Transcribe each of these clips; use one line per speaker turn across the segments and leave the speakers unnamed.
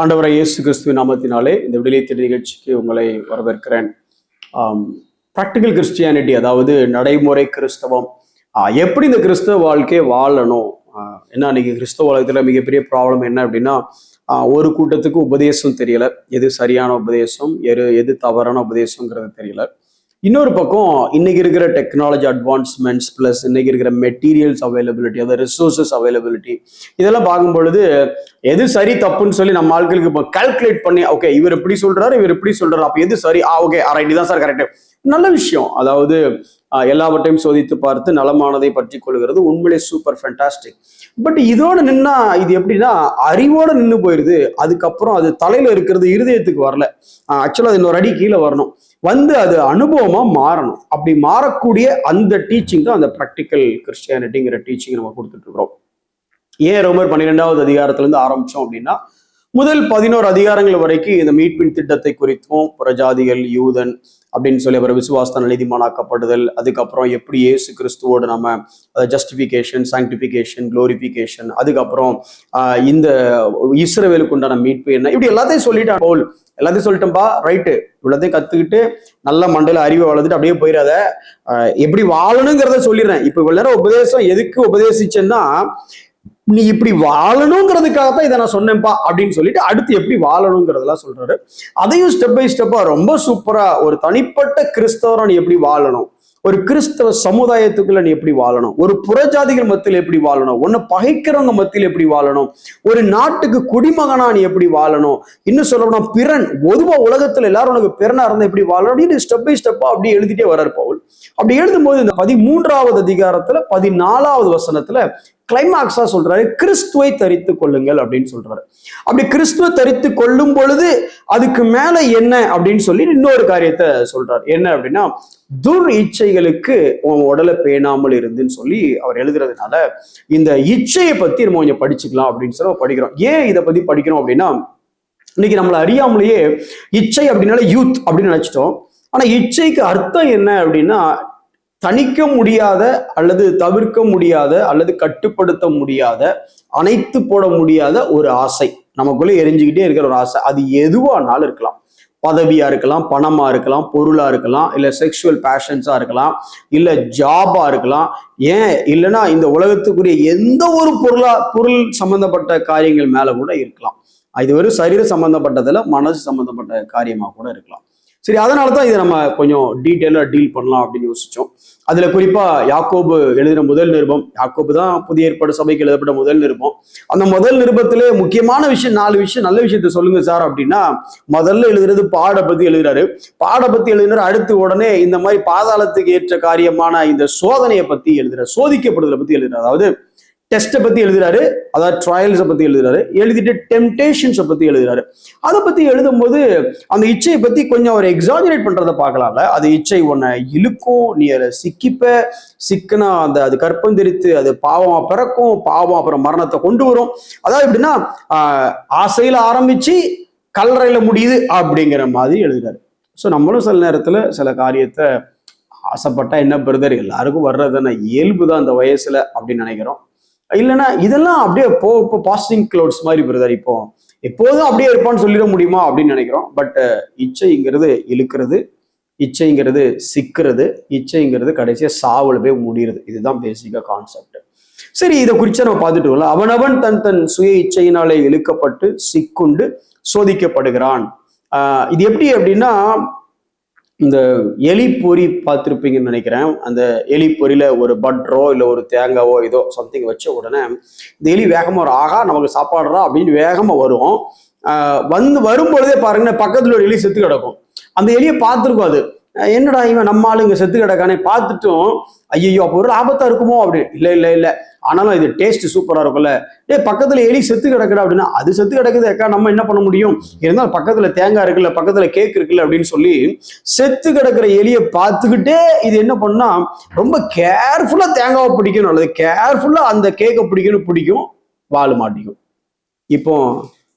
ஆண்டவராகிய இயேசு கிறிஸ்துவின் நாமத்தினாலே இந்த விடுதலை தேடல் நிகழ்ச்சிக்கு உங்களை வரவேற்கிறேன். ப்ராக்டிக்கல் கிறிஸ்டியானிட்டி, அதாவது நடைமுறை கிறிஸ்தவம். எப்படி இந்த கிறிஸ்தவ வாழ்க்கையை வாழணும்? ஏன்னா இன்னைக்கு கிறிஸ்தவ வாழ்க்கையில் மிகப்பெரிய ப்ராப்ளம் என்ன அப்படின்னா, ஒரு கூட்டத்துக்கு உபதேசம் தெரியல, எது சரியான உபதேசம், எது தவறான உபதேசங்கிறது தெரியல. இன்னொரு பக்கம் இன்னைக்கு இருக்கிற டெக்னாலஜி அட்வான்ஸ்மெண்ட்ஸ் பிளஸ் இன்னைக்கு இருக்கிற மெட்டீரியல்ஸ் அவைலபிலிட்டி, அதாவது ரிசோர்சஸ் அவைலபிலிட்டி, இதெல்லாம் பார்க்கும் பொழுது எது சரி தப்புன்னு சொல்லி நம்ம ஆட்களுக்கு இப்போ கால்குலேட் பண்ணி, ஓகே இவர் எப்படி சொல்றாரு, இவர் எப்படி சொல்றாரு, அப்போ எது சரி, ஓகே ரைட் தான் சார் கரெக்ட், நல்ல விஷயம். அதாவது எல்லாவற்றையும் சோதித்து பார்த்து நலமானதை பற்றி கொள்கிறது உண்மையிலே சூப்பர் ஃபேண்டாஸ்டிக். பட் இதோட நின்னா இது எப்படின்னா அறிவோட நின்று போயிருது. அதுக்கப்புறம் அது தலையில இருக்கிறது இருதயத்துக்கு வரல. ஆக்சுவலா அது இன்னொரு அடி கீழே வரணும், வந்து அது அனுபவமா மாறணும். அப்படி மாறக்கூடிய அந்த டீச்சிங் தான் அந்த ப்ராக்டிக்கல் கிறிஸ்டியானிட்டிங்கிற டீச்சிங் நம்ம கொடுத்துட்டு இருக்கிறோம். ஏன் ரோமர் 12வது அதிகாரத்துல இருந்து ஆரம்பிச்சோம் அப்படின்னா, முதல் 11 அதிகாரங்கள் வரைக்கும் இந்த மீட்பின் திட்டத்தை குறித்தும், புறஜாதிகள், யூதன் அப்படின்னு சொல்லி அப்புறம் விசுவாசத்தால் நீதிமானாக்கப்படுதல், அதுக்கப்புறம் எப்படி இயேசு கிறிஸ்துவோடு நம்ம ஜஸ்டிஃபிகேஷன், சாங்டிஃபிகேஷன், குளோரிஃபிகேஷன், அதுக்கப்புறம் இந்த இஸ்ரவேலுக்கு உண்டான மீட்பு என்ன, இப்படி எல்லாத்தையும் சொல்லிட்டான் பவுல். எல்லாத்தையும் சொல்லிட்டேன்பா, ரைட்டு, இவ்வளோத்தையும் கத்துக்கிட்டு நல்ல மண்டையில அறிவை வளர்த்துட்டு அப்படியே போயிடாத, எப்படி வாழணுங்கிறத சொல்லிடுறேன். இப்ப இவ்வளவு நேரம் உபதேசம் எதுக்கு உபதேசிச்சேன்னா, நீ இப்படி வாழணுங்கிறதுக்காகத்தான் இதை நான் சொன்னேன்ப்பா அப்படின்னு சொல்லிட்டு அடுத்து எப்படி வாழணுங்கிறதெல்லாம் சொல்றாரு. அதையும் ஸ்டெப் பை ஸ்டெப்பா ரொம்ப சூப்பரா, ஒரு தனிப்பட்ட கிறிஸ்தவரை நீ எப்படி வாழணும், ஒரு கிறிஸ்தவ சமுதாயத்துக்குள்ள நீ எப்படி வாழணும், ஒரு புறஜாதிகள் மத்தியில் எப்படி வாழணும், உன்னை பகைக்கிறவங்க மத்தியில் எப்படி வாழணும், ஒரு நாட்டுக்கு குடிமகனா நீ எப்படி வாழணும், இன்னும் சொல்லணும் பிறன், பொதுவா உலகத்துல எல்லாரும் உனக்கு பிறனா இருந்தா எப்படி வாழணும் அப்படின்னு ஸ்டெப் பை ஸ்டெப்பா அப்படி எழுதிட்டே வர்றாரு பவுல். அப்படி எழுதும்போது இந்த 13வது அதிகாரத்துல 14வது வசனத்துல கிளைமாக்ஸா சொல்றாரு, கிறிஸ்துவை தரித்து கொள்ளுங்கள் அப்படின்னு சொல்றாரு. அப்படி கிறிஸ்துவை தரித்து கொள்ளும் பொழுது அதுக்கு மேல என்ன அப்படின்னு சொல்லி இன்னொரு காரியத்தை சொல்றாரு. என்ன அப்படின்னா, துர் இச்சைகளுக்கு உன் உடலை பேணாமல் இருந்துன்னு சொல்லி அவர் எழுதுறதுனால இந்த இச்சையை பத்தி நம்ம கொஞ்சம் படிச்சுக்கலாம் அப்படின்னு சொல்லி படிக்கிறோம். ஏன் இதை பத்தி படிக்கிறோம் அப்படின்னா, இன்னைக்கு நம்மளை அறியாமலேயே இச்சை அப்படின்னால யூத் அப்படின்னு நினைச்சிட்டோம். ஆனா இச்சைக்கு அர்த்தம் என்ன அப்படின்னா, தணிக்க முடியாத அல்லது தவிர்க்க முடியாத அல்லது கட்டுப்படுத்த முடியாத, அணைத்து போட முடியாத ஒரு ஆசை, நமக்குள்ள எரிஞ்சுக்கிட்டே இருக்கிற ஒரு ஆசை. அது எதுவானாலும் இருக்கலாம். பதவியா இருக்கலாம், பணமா இருக்கலாம், பொருளா இருக்கலாம், இல்ல செக்ஷுவல் பேஷன்ஸா இருக்கலாம், இல்ல ஜாபா இருக்கலாம், ஏன் இல்லைன்னா இந்த உலகத்துக்குரிய எந்த ஒரு பொருள் சம்பந்தப்பட்ட காரியங்கள் மேல கூட இருக்கலாம். இது ஒரு சரீர சம்பந்தப்பட்டதுல மனசு சம்பந்தப்பட்ட காரியமா கூட இருக்கலாம். சரி, அதனாலதான் இதை நம்ம கொஞ்சம் டீட்டெயிலா டீல் பண்ணலாம் அப்படின்னு யோசிச்சோம். அதுல குறிப்பா யாக்கோபு எழுதின முதல் நிருபம், யாக்கோபு தான் புதிய ஏற்பாடு சபைக்கு எழுதப்பட்ட முதல் நிருபம். அந்த முதல் நிருபத்திலே முக்கியமான விஷயம், 4 விஷயம், நல்ல விஷயத்த சொல்லுங்க சார் அப்படின்னா, முதல்ல எழுதுறது பாட பத்தி எழுதுறாரு. பாட பத்தி எழுதினாரு. அடுத்து உடனே இந்த மாதிரி பாதாளத்துக்கு ஏற்ற காரியமான இந்த சோதனையை பத்தி எழுதுறாரு, சோதிக்கப்படுதலை பத்தி எழுதுறாரு. அதாவது டெஸ்ட்டை பத்தி எழுதுறாரு, அதாவது ட்ரையல்ஸை பத்தி எழுதுறாரு, எழுதிட்டு டெம்டேஷன்ஸை பத்தி எழுதுறாரு. அதை பத்தி எழுதும்போது அந்த இச்சையை பத்தி கொஞ்சம் அவர் எக்ஸாஜரேட் பண்றதை பார்க்கலாம்ல. அது இச்சை உன்னை இழுக்கும், நீ அதை சிக்கினா அது கற்பந்தரித்து அது பாவமா பிறக்கும், பாவம் அப்புறம் மரணத்தை கொண்டு வரும். அதாவது எப்படின்னா ஆசையில ஆரம்பிச்சு கல்லறையில முடியுது அப்படிங்கிற மாதிரி எழுதுறாரு. ஸோ நம்மளும் சில நேரத்துல சில காரியத்தை ஆசைப்பட்டா என்ன பிரதர், எல்லாருக்கும் வர்றதுன்னா இயல்பு தான் அந்த வயசுல அப்படின்னு நினைக்கிறோம். இல்லைன்னா இதெல்லாம் அப்படியே இப்போ பாசிங் கிளவுட்ஸ் மாதிரி பிரதர், இப்போ எப்போதும் அப்படியே இருப்பான்னு சொல்லிட முடியுமா அப்படின்னு நினைக்கிறோம். பட் இச்சைங்கிறது இழுக்கிறது, இச்சைங்கிறது சிக்கிறது, இச்சைங்கிறது கடைசியா சாவுல போய் முடிகிறது. இதுதான் பேசிக்கா கான்செப்ட். சரி, இதை குறிச்சா நம்ம பார்த்துட்டு வரலாம். அவனவன் தன் சுய இச்சையினாலே இழுக்கப்பட்டு சிக்குண்டு சோதிக்கப்படுகிறான். இது எப்படி அப்படின்னா, இந்த எலி பொறி பார்த்துருப்பீங்கன்னு நினைக்கிறேன். அந்த எலி பொறியில ஒரு பட்டரோ இல்லை ஒரு தேங்காவோ ஏதோ சம்திங் வச்ச உடனே இந்த எலி வேகமா வரும். ஆகா நமக்கு சாப்பாடுறா அப்படின்னு வேகமா வரும். வரும்பொழுதே பாருங்கன்னா பக்கத்துல ஒரு எலி செத்து கிடக்கும். அந்த எலியை பார்த்துருக்கும். அது என்னடா இவன் நம்ம ஆளு இங்க செத்து கிடக்கானே, பார்த்துட்டும் ஐயோ அப்போ ஒரு ஆபத்தா இருக்குமோ அப்படின்னு. இல்லை ஆனாலும் இது டேஸ்ட் சூப்பரா இருக்கும்ல, பக்கத்துல எலி செத்து கிடக்குடா அப்படின்னா, அது செத்து கிடக்குது அக்கா, நம்ம என்ன பண்ண முடியும், இருந்தாலும் பக்கத்துல தேங்காய் இருக்குல்ல, பக்கத்துல கேக் இருக்குல்ல அப்படின்னு சொல்லி செத்து கிடக்குற எலியை பார்த்துக்கிட்டே இது என்ன பண்ணா, ரொம்ப கேர்ஃபுல்லா தேங்காவை பிடிக்கணும் அல்லது கேர்ஃபுல்லா அந்த கேக்கை பிடிக்கும், வால் மாட்டிக்கும். இப்போ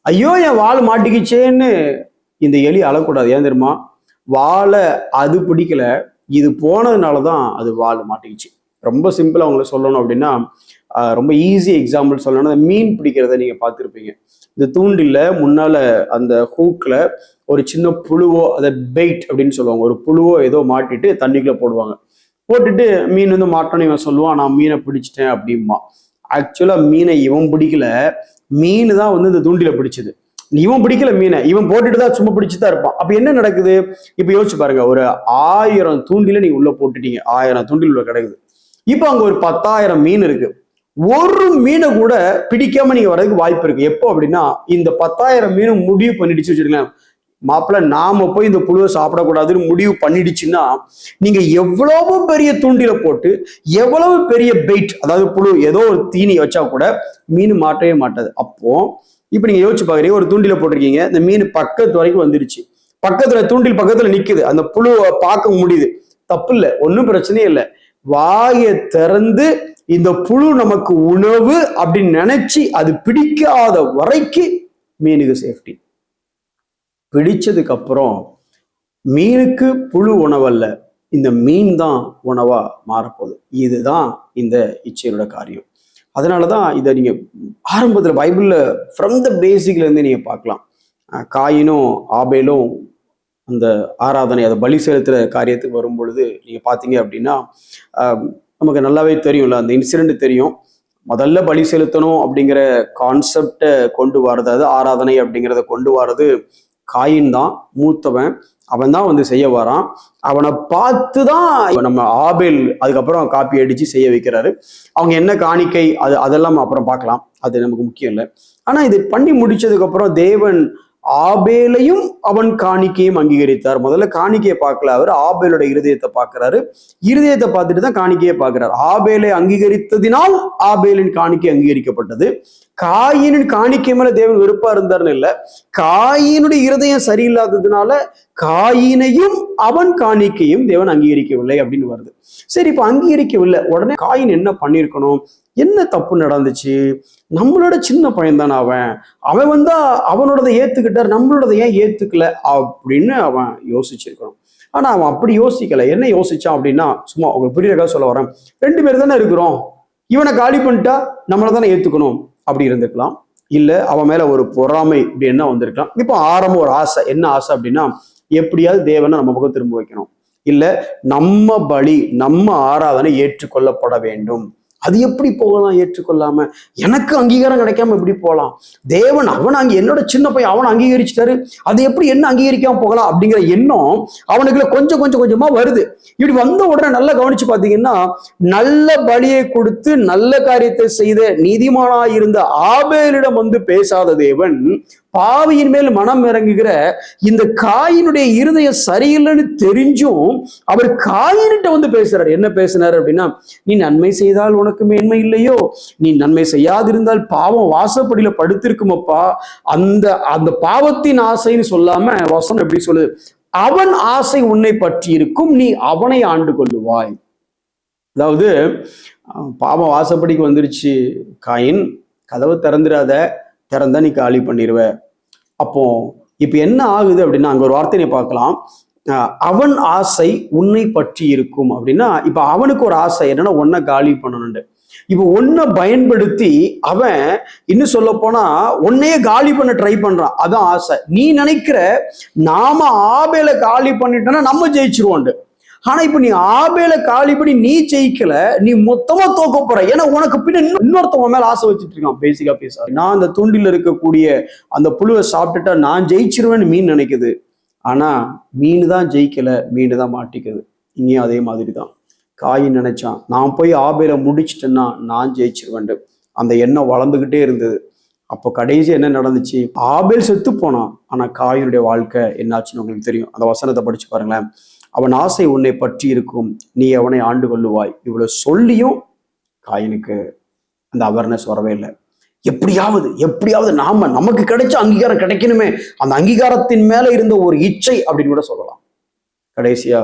ஐயோ என் வால் மாட்டிக்கிச்சேன்னு இந்த எலி அழக்கூடாது. ஏன் தெரியுமா, வாழை அது பிடிக்கல, இது போனதுனாலதான் அது வால் மாட்டிக்கிச்சு. ரொம்ப சிம்பிளா அவங்களை சொல்லணும் அப்படின்னா, ரொம்ப ஈஸி எக்ஸாம்பிள் சொல்லணும்னா, அந்த மீன் பிடிக்கிறத நீங்க பார்த்துருப்பீங்க. இந்த தூண்டில்ல முன்னால அந்த ஹூக்ல ஒரு சின்ன புழுவோ, அதை பெயிட் அப்படின்னு சொல்லுவாங்க, ஒரு புழுவோ ஏதோ மாட்டிட்டு தண்ணிக்குள்ள போடுவாங்க. போட்டுட்டு மீன் வந்து மாட்டோன்னு இவன் சொல்லுவான், நான் மீனை பிடிச்சிட்டேன் அப்படிமா. ஆக்சுவலா மீனை இவன் பிடிக்கல, மீன் தான் வந்து இந்த தூண்டில பிடிச்சது. இவன் பிடிக்கல மீனை, இவன் போட்டுட்டு தான் சும்மா பிடிச்சுதான் இருப்பான். அப்ப என்ன நடக்குது? இப்ப யோசிச்சு பாருங்க, ஒரு 1000 தூண்டில நீங்க உள்ள போட்டுட்டீங்க, 1000 தூண்டில் உள்ள கிடக்குது. இப்ப அங்க ஒரு 10,000 மீன் இருக்கு. ஒரு மீனை கூட பிடிக்காம நீங்க வர்றதுக்கு வாய்ப்பு இருக்கு. எப்போ அப்படின்னா, இந்த 10,000 மீனும் முடிவு பண்ணிடுச்சு வச்சுருக்கேன், மாப்பிள்ள நாம போய் இந்த புழுவை சாப்பிடக்கூடாதுன்னு முடிவு பண்ணிடுச்சுன்னா, நீங்க எவ்வளவு பெரிய தூண்டில போட்டு எவ்வளவு பெரிய பெயிட், அதாவது புழு ஏதோ ஒரு தீனி வச்சா கூட மீன் மாட்டவே மாட்டாது. அப்போ இப்ப நீங்க யோசிச்சு பாக்குறீங்க, ஒரு தூண்டில போட்டிருக்கீங்க, இந்த மீன் பக்கத்து வரைக்கும் வந்துருச்சு, பக்கத்துல தூண்டில் பக்கத்துல நிக்குது, அந்த புழுவை பார்க்க முடியுது, தப்பு இல்லை, ஒன்றும் பிரச்சனையே இல்லை. வாயை திறந்து இந்த புழு நமக்கு உணவு அப்படின்னு நினைச்சு அது பிடிக்காத வரைக்கும் மீனுக்கு சேஃப்டி. பிடிச்சதுக்கு அப்புறம் மீனுக்கு புழு உணவல்ல, இந்த மீன் தான் உணவா மாறப்போகுது. இதுதான் இந்த இச்சையோட காரியம். அதனாலதான் இதை நீங்க ஆரம்பத்துல பைபிள்ல ஃப்ரம் த பேசிக்ல இருந்து நீங்க பார்க்கலாம். காயினும் ஆபேலும் அந்த ஆராதனை, அதை பலி செலுத்துற காரியத்துக்கு வரும் பொழுது நீங்க பாத்தீங்க அப்படின்னா, நமக்கு நல்லாவே தெரியும்ல, அந்த இன்சிடென்ட் தெரியும். முதல்ல பலி செலுத்தணும் அப்படிங்கிற கான்செப்டை கொண்டு வர்றது, அது ஆராதனை அப்படிங்கிறத கொண்டு வர்றது காயின் தான், மூத்தவன். அவன் தான் வந்து செய்ய வரான். அவனை பார்த்து தான் நம்ம ஆபேல் அதுக்கப்புறம் காப்பி அடிச்சு செய்ய வைக்கிறாரு. அவங்க என்ன காணிக்கை அதெல்லாம் அப்புறம் பார்க்கலாம், அது நமக்கு முக்கியம் இல்லை. ஆனா இது பண்ணி முடிச்சதுக்கு அப்புறம் தேவன் ஆபேலையும் அவன் காணிக்கையும் அங்கீகரித்தார். முதல்ல காணிக்கையை பார்க்கல, அவர் ஆபேலோட இருதயத்தை பார்க்கிறாரு. இருதயத்தை பார்த்துட்டு தான் காணிக்கையை பார்க்கிறார். ஆபேலை அங்கீகரித்ததினால் ஆபேலின் காணிக்கை அங்கீகரிக்கப்பட்டது. காயினின் காணிக்கை மேல தேவன் வெறுப்பா இருந்தார்னு இல்லை, காயினுடைய இருதயம் சரியில்லாததுனால காயினையும் அவன் காணிக்கையும் தேவன் அங்கீகரிக்கவில்லை அப்படின்னு வருது. சரி, இப்ப அங்கீகரிக்கவில்லை, உடனே காயின் என்ன பண்ணிருக்கணும்? என்ன தப்பு நடந்துச்சு? நம்மளோட சின்ன பையன் தானே அவன் வந்தா அவனோடதை ஏத்துக்கிட்டார், நம்மளோடதை ஏன் ஏத்துக்கல அப்படின்னு அவன் யோசிச்சிருக்கணும். ஆனா அவன் அப்படி யோசிக்கல. என்ன யோசிச்சான் அப்படின்னா, சும்மா உங்களுக்கு புரியுறதுக்காக சொல்ல வரேன், 2 பேர் தானே இருக்கிறோம், இவனை காலி பண்ணிட்டா நம்மளை தானே ஏத்துக்கணும் அப்படி இருந்திருக்கலாம். இல்ல அவன் மேல ஒரு பொறாமை இப்படி என்ன வந்திருக்கலாம். இப்போ ஆரம்பம் ஒரு ஆசை, என்ன ஆசை அப்படின்னா, எப்படியாவது தேவனை நம்ம பக்கம் திரும்ப வைக்கணும், இல்ல நம்ம பலி நம்ம ஆராதனை ஏற்றுக்கொள்ளப்பட வேண்டும். அது எப்படி போகலாம் ஏற்றுக்கொள்ளாம? எனக்கு அங்கீகாரம் கிடைக்காம எப்படி போகலாம்? தேவன் அவன் அங்க என்னோட சின்ன பையன் அவனை அங்கீகரிச்சுட்டாரு, அது எப்படி என்ன அங்கீகரிக்காம போகலாம் அப்படிங்கிற எண்ணம் அவனுக்குள்ள கொஞ்சம் கொஞ்சமா வருது. இப்படி வந்த உடனே நல்லா கவனிச்சு பாத்தீங்கன்னா, நல்ல பலியை கொடுத்து நல்ல காரியத்தை செய்த நீதிமானாய் இருந்த ஆபேலிடம் வந்து பேசாத தேவன் பாவியின் மேல் மனம் இறங்குகிற இந்த காயினுடைய இருதயம் சரியில்லைன்னு தெரிஞ்சும் அவர் காயின்கிட்ட வந்து பேசுறாரு. என்ன பேசினாரு அப்படின்னா, நீ நன்மை செய்தால் உனக்கு மேன்மை இல்லையோ, நீ நன்மை செய்யாதிருந்தால் பாவம் வாசப்படியில படுத்திருக்குமப்பா. அந்த அந்த பாவத்தின் ஆசைன்னு சொல்லாம வசனம் எப்படி சொல்லுது, அவன் ஆசை உன்னை பற்றி இருக்கும், நீ அவனை ஆண்டு கொள்ளுவாய். அதாவது பாவம் வாசப்படிக்கு வந்துருச்சு காயின், கதவை திறந்துடாத, திறந்தா நீ காலி பண்ணிடுவ. அப்போ இப்ப என்ன ஆகுது அப்படின்னா, அங்க ஒரு வார்த்தையை பார்க்கலாம், அவன் ஆசை உன்னை பற்றி இருக்கும் அப்படின்னா, இப்ப அவனுக்கு ஒரு ஆசை என்னன்னா ஒன்ன காலி பண்ணணும்னு. இப்ப ஒன்ன பயன்படுத்தி அவன் இன்னும் சொல்ல போனா உன்னையே காலி பண்ண ட்ரை பண்றான். அதான் ஆசை. நீ நினைக்கிற நாம ஆபேல காலி பண்ணிட்டோம்னா நம்ம ஜெயிச்சிருவோம். ஆனா இப்ப நீ ஆபேல காலி பண்ணி நீ ஜெயிக்கல, நீ மொத்தமா தோக்க போற. ஏன்னா உனக்கு பின்ன இன்னொருத்தவங்க மேல ஆசை வச்சுட்டு இருக்கான். பேசிக்கா பேச நான் அந்த தூண்டில இருக்கக்கூடிய அந்த புழுவை சாப்பிட்டுட்டா நான் ஜெயிச்சிருவேன்னு மீன் நினைக்குது. ஆனா மீன் தான் ஜெயிக்கல, மீன் தான் மாட்டிக்குது. இங்கேயும் அதே மாதிரி தான் காயின் நினைச்சான், நான் போய் ஆபேல முடிச்சிட்டேன்னா நான் ஜெயிச்சிருவேன். அந்த எண்ணம் வளர்ந்துகிட்டே இருந்தது. அப்போ கடைசி என்ன நடந்துச்சு? ஆபேல் செத்து போனான். ஆனா காயினுடைய வாழ்க்கை என்னாச்சுன்னு உங்களுக்கு தெரியும். அந்த வசனத்தை படிச்சு பாருங்களேன். அவன் ஆசை உன்னை பற்றி இருக்கும், நீ அவனை ஆண்டு கொள்ளுவாய். இவ்வளவு சொல்லியும் காயினுக்கு அந்த அவேர்னஸ் வரவே இல்லை. எப்படியாவது நமக்கு கிடைச்ச அங்கீகாரம் கிடைக்கணுமே, அந்த அங்கீகாரத்தின் மேல இருந்த ஒரு இச்சை அப்படின்னு கூட சொல்லலாம். கடைசியா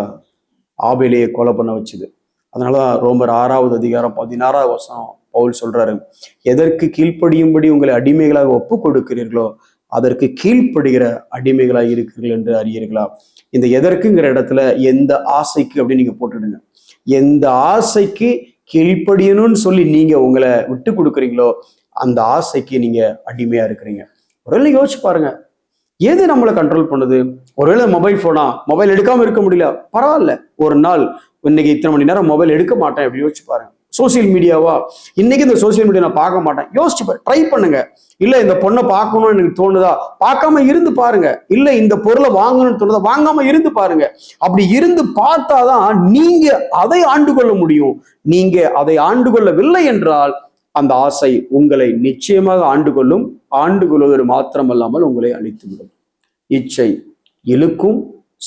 ஆபேலையே கொலை பண்ண வச்சுது. அதனாலதான் ரோமர் 6வது அதிகாரம் 16வது வசனம் பவுல் சொல்றாரு, எதற்கு கீழ்ப்படியும்படி உங்களை அடிமைகளாக ஒப்பு கொடுக்கிறீர்களோ அதற்கு கீழ்ப்படுகிற அடிமைகளாக இருக்கிறீர்கள் என்று அறியீர்களா. இந்த எதற்குங்கிற இடத்துல எந்த ஆசைக்கு அப்படின்னு நீங்க போட்டுடுங்க. எந்த ஆசைக்கு கீழ்ப்படியணும்னு சொல்லி நீங்க உங்களை விட்டு கொடுக்குறீங்களோ அந்த ஆசைக்கு நீங்க அடிமையா இருக்கிறீங்க. ஒருவேளை யோசிச்சு பாருங்க, எது நம்மளை கண்ட்ரோல் பண்ணுது? ஒருவேளை மொபைல் எடுக்காம இருக்க முடியல, பரவாயில்ல, ஒரு நாள் இன்னைக்கு இத்தனை மணி நேரம் மொபைல் எடுக்க மாட்டேன் அப்படி யோசிச்சு பாருங்க. சோசியல் மீடியாவா, இன்னைக்கு இந்த சோசியல் மீடியா நான் பார்க்க மாட்டேன் யோசிச்சு பாரு, ட்ரை பண்ணுங்க. இல்ல இந்த பொண்ணை பார்க்கணும்னு எனக்கு தோணுதா, பார்க்காம இருந்து பாருங்க. இல்ல இந்த பொருளை வாங்கணும்னு தோணுதா, வாங்காம இருந்து பாருங்க. அப்படி இருந்து பார்த்தாதான் நீங்க அதை ஆண்டு கொள்ள முடியும். நீங்க அதை ஆண்டு கொள்ளவில்லை என்றால் அந்த ஆசை உங்களை நிச்சயமாக ஆண்டு கொள்ளும். ஆண்டு கொள்வதோடு மாத்திரமல்லாமல் உங்களை அழித்துவிடும். இச்சை இழுக்கும்,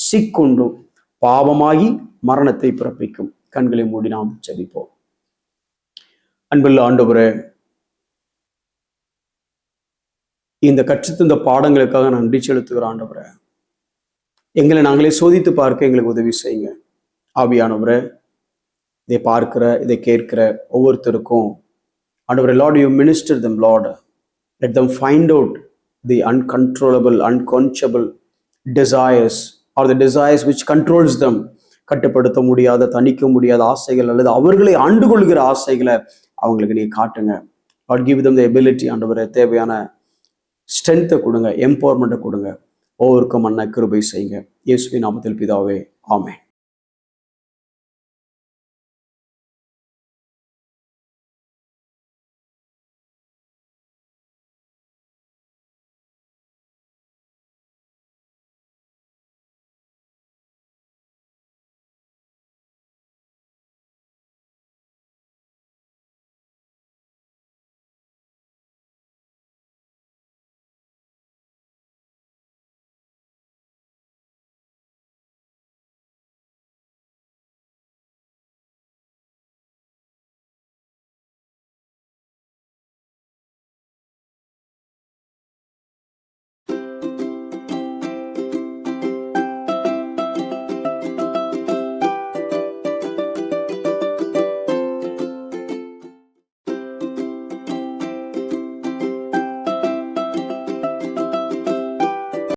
சிக்குண்டும், பாவமாகி மரணத்தை பிறப்பிக்கும். கண்களை மூடி நாம் ஜெபிப்போம். அன்புள்ள ஆண்டவரே, இந்த கற்றுத்தந்த பாடங்களுக்காக நன்றி செலுத்துகிற ஆண்டவரே, எங்களை நாங்களே சோதித்து பார்க்க எங்களுக்கு உதவி செய்யுங்க. ஆவியானவரே, இதை பார்க்கிற இதை கேட்கிற ஒவ்வொருத்தருக்கும் ஆண்டவரே, Lord, you minister them, Lord. Let them find out the uncontrollable, unquenchable desires or the desires which controls them. கட்டுப்படுத்த முடியாத, தணிக்க முடியாத ஆசைகள் அல்லது அவர்களை ஆண்டு கொள்கிற ஆசைகளை அவங்களுக்கு நீ காட்டுங்க. God, give them the ability, ஆண்டவரே, தேவையான ஸ்ட்ரென்த்தை கொடுங்க, எம்பவர்மெண்ட்டை கொடுங்க. ஒவ்வொருக்கும் மன்ன கிருபை செய்யுங்க. இயேசுவின் நாமத்தில் பிதாவே, ஆமென்.